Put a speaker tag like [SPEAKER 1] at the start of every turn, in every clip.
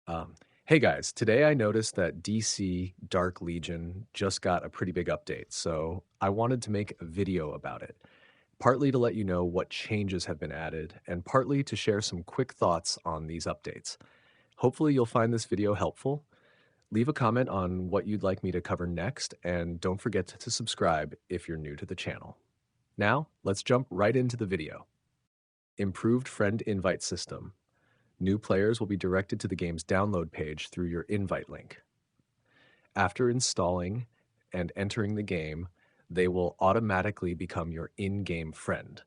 [SPEAKER 1] Um, hey guys, today I noticed that DC Dark Legion just got a pretty big update, so I wanted to make a video about it. Partly to let you know what changes have been added, and partly to share some quick thoughts on these updates. Hopefully, you'll find this video helpful. Leave a comment on what you'd like me to cover next, and don't forget to subscribe if you're new to the channel. Now, let's jump right into the video. Improved friend invite system. New players will be directed to the game's download page through your invite link. After installing and entering the game, they will automatically become your in-game friend.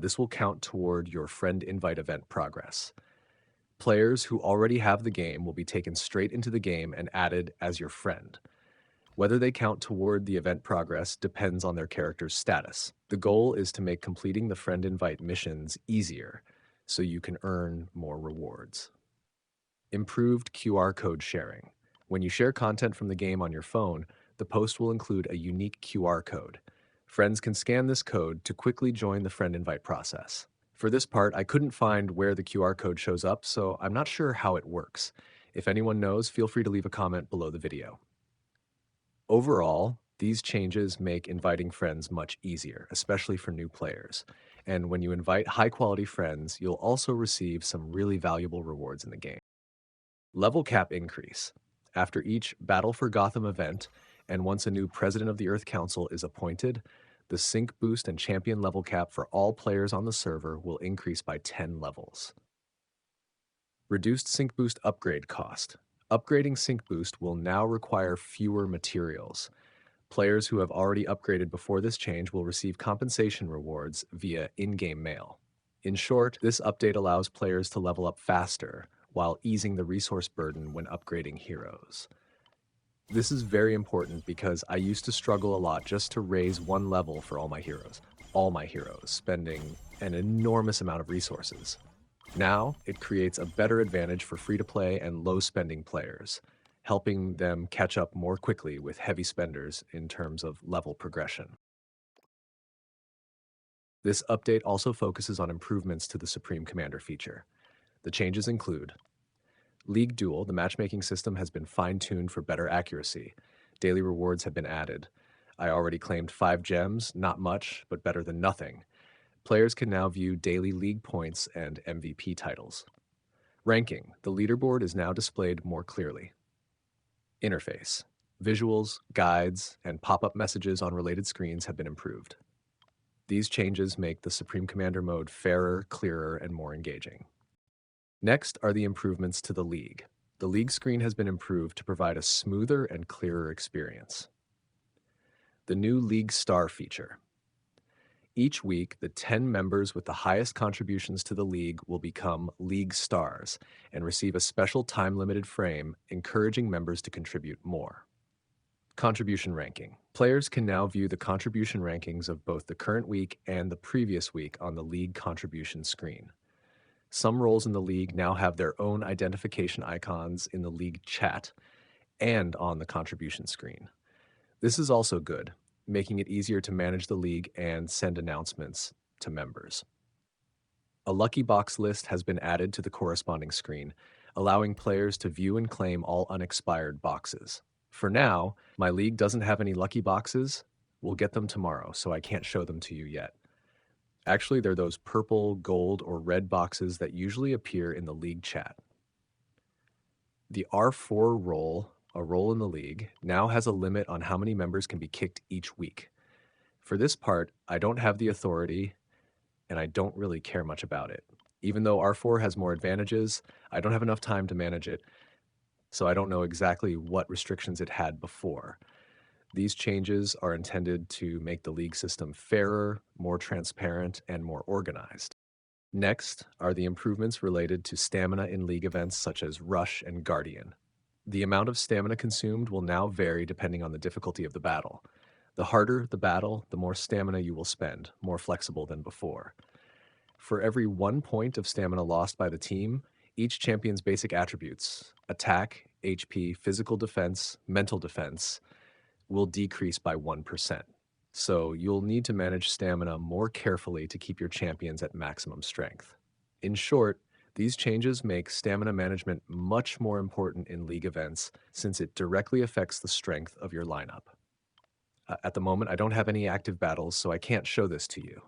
[SPEAKER 1] This will count toward your friend invite event progress. Players who already have the game will be taken straight into the game and added as your friend. Whether they count toward the event progress depends on their character's status. The goal is to make completing the friend invite missions easier so you can earn more rewards. Improved QR code sharing. When you share content from the game on your phone, the post will include a unique QR code. Friends can scan this code to quickly join the friend invite process. For this part, I couldn't find where the QR code shows up, so I'm not sure how it works. If anyone knows, feel free to leave a comment below the video. Overall, these changes make inviting friends much easier, especially for new players. And when you invite high-quality friends, you'll also receive some really valuable rewards in the game. Level cap increase. After each Battle for Gotham event, and once a new president of the Earth Council is appointed, the sync boost and champion level cap for all players on the server will increase by 10 levels. Reduced sync boost upgrade cost. Upgrading sync boost will now require fewer materials. Players who have already upgraded before this change will receive compensation rewards via in-game mail. In short, this update allows players to level up faster while easing the resource burden when upgrading heroes. This is very important because I used to struggle a lot just to raise one level for all my heroes, spending an enormous amount of resources. Now, it creates a better advantage for free-to-play and low-spending players, helping them catch up more quickly with heavy spenders in terms of level progression. This update also focuses on improvements to the Supreme Commander feature. The changes include League Duel, the matchmaking system has been fine-tuned for better accuracy. Daily rewards have been added. I already claimed 5 gems, not much, but better than nothing. Players can now view daily league points and MVP titles. Ranking, the leaderboard is now displayed more clearly. Interface, visuals, guides, and pop-up messages on related screens have been improved. These changes make the Supreme Commander mode fairer, clearer, and more engaging. Next are the improvements to the League. The League screen has been improved to provide a smoother and clearer experience. The new League Star feature. Each week, the 10 members with the highest contributions to the League will become League Stars and receive a special time-limited frame encouraging members to contribute more. Contribution ranking. Players can now view the contribution rankings of both the current week and the previous week on the League contribution screen. Some roles in the League now have their own identification icons in the League chat and on the contribution screen. This is also good, making it easier to manage the League and send announcements to members. A lucky box list has been added to the corresponding screen, allowing players to view and claim all unexpired boxes. For now, my League doesn't have any lucky boxes. We'll get them tomorrow, so I can't show them to you yet. Actually, they're those purple, gold, or red boxes that usually appear in the League chat. The R4 role, a role in the League, now has a limit on how many members can be kicked each week. For this part, I don't have the authority, and I don't really care much about it. Even though R4 has more advantages, I don't have enough time to manage it, so I don't know exactly what restrictions it had before. These changes are intended to make the League system fairer, more transparent, and more organized. Next are the improvements related to stamina in League events such as Rush and Guardian. The amount of stamina consumed will now vary depending on the difficulty of the battle. The harder the battle, the more stamina you will spend, more flexible than before. For every 1 point of stamina lost by the team, each champion's basic attributes, attack, HP, physical defense, mental defense, will decrease by 1%. So you'll need to manage stamina more carefully to keep your champions at maximum strength. In short, These changes make stamina management much more important in league events since it directly affects the strength of your lineup. At the moment, I don't have any active battles, so I can't show this to you.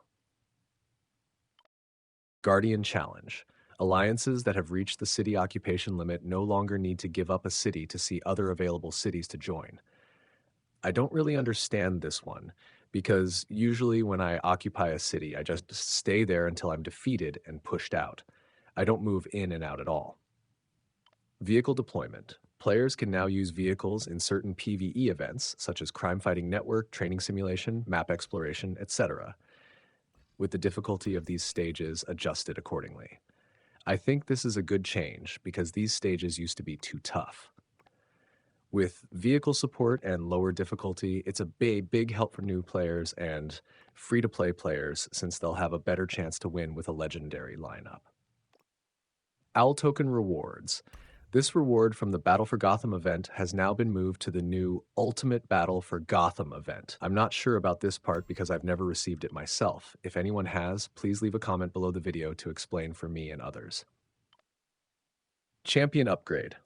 [SPEAKER 1] Guardian Challenge. Alliances that have reached the city occupation limit no longer need to give up a city to see other available cities to join. I don't really understand this one because usually when I occupy a city, I just stay there until I'm defeated and pushed out. I don't move in and out at all. Vehicle deployment. Players can now use vehicles in certain PvE events, such as Crime Fighting Network, Training Simulation, Map Exploration, etc., with the difficulty of these stages adjusted accordingly. I think this is a good change because these stages used to be too tough. With vehicle support and lower difficulty, it's a big help for new players and free-to-play players since they'll have a better chance to win with a legendary lineup. Owl Token Rewards. This reward from the Battle for Gotham event has now been moved to the new Ultimate Battle for Gotham event. I'm not sure about this part because I've never received it myself. If anyone has, please leave a comment below the video to explain for me and others. Champion Upgrade.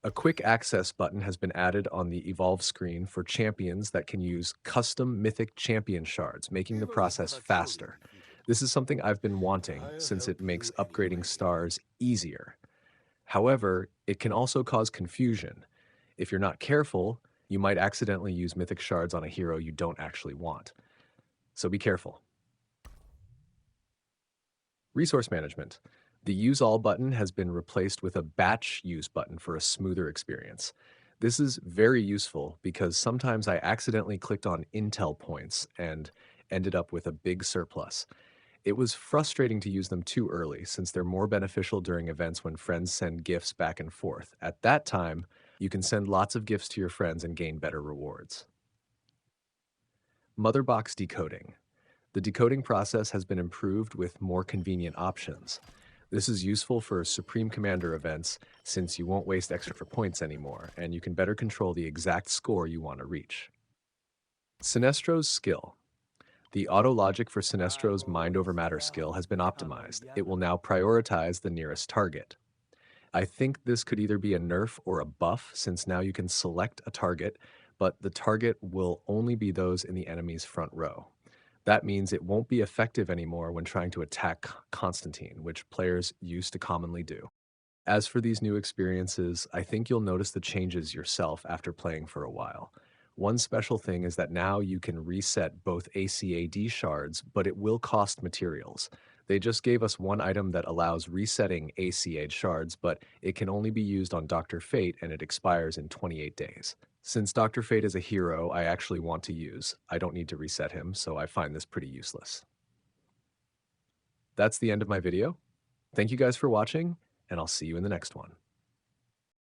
[SPEAKER 1] A quick access button has been added on the Evolve screen for champions that can use custom Mythic Champion Shards, making the process faster. This is something I've been wanting since it makes upgrading stars easier. However, it can also cause confusion. If you're not careful, you might accidentally use Mythic Shards on a hero you don't actually want. So be careful. Resource management. The Use All button has been replaced with a Batch Use button for a smoother experience. This is very useful because sometimes I accidentally clicked on Intel points and ended up with a big surplus. It was frustrating to use them too early since they're more beneficial during events when friends send gifts back and forth. At that time, you can send lots of gifts to your friends and gain better rewards. Motherbox decoding. The decoding process has been improved with more convenient options. This is useful for Supreme Commander events since you won't waste extra points anymore, and you can better control the exact score you want to reach. Sinestro's skill. The auto logic for Sinestro's Mind Over Matter skill has been optimized. It will now prioritize the nearest target. I think this could either be a nerf or a buff, since now you can select a target, but the target will only be those in the enemy's front row. That means it won't be effective anymore when trying to attack Constantine, which players used to commonly do. As for these new experiences, I think you'll notice the changes yourself after playing for a while. One special thing is that now you can reset both ACAD shards, but it will cost materials. They just gave us one item that allows resetting ACAD shards, but it can only be used on Dr. Fate and it expires in 28 days. Since Dr. Fate is a hero I actually want to use, I don't need to reset him, so I find this pretty useless. That's the end of my video. Thank you guys for watching, and I'll see you in the next one.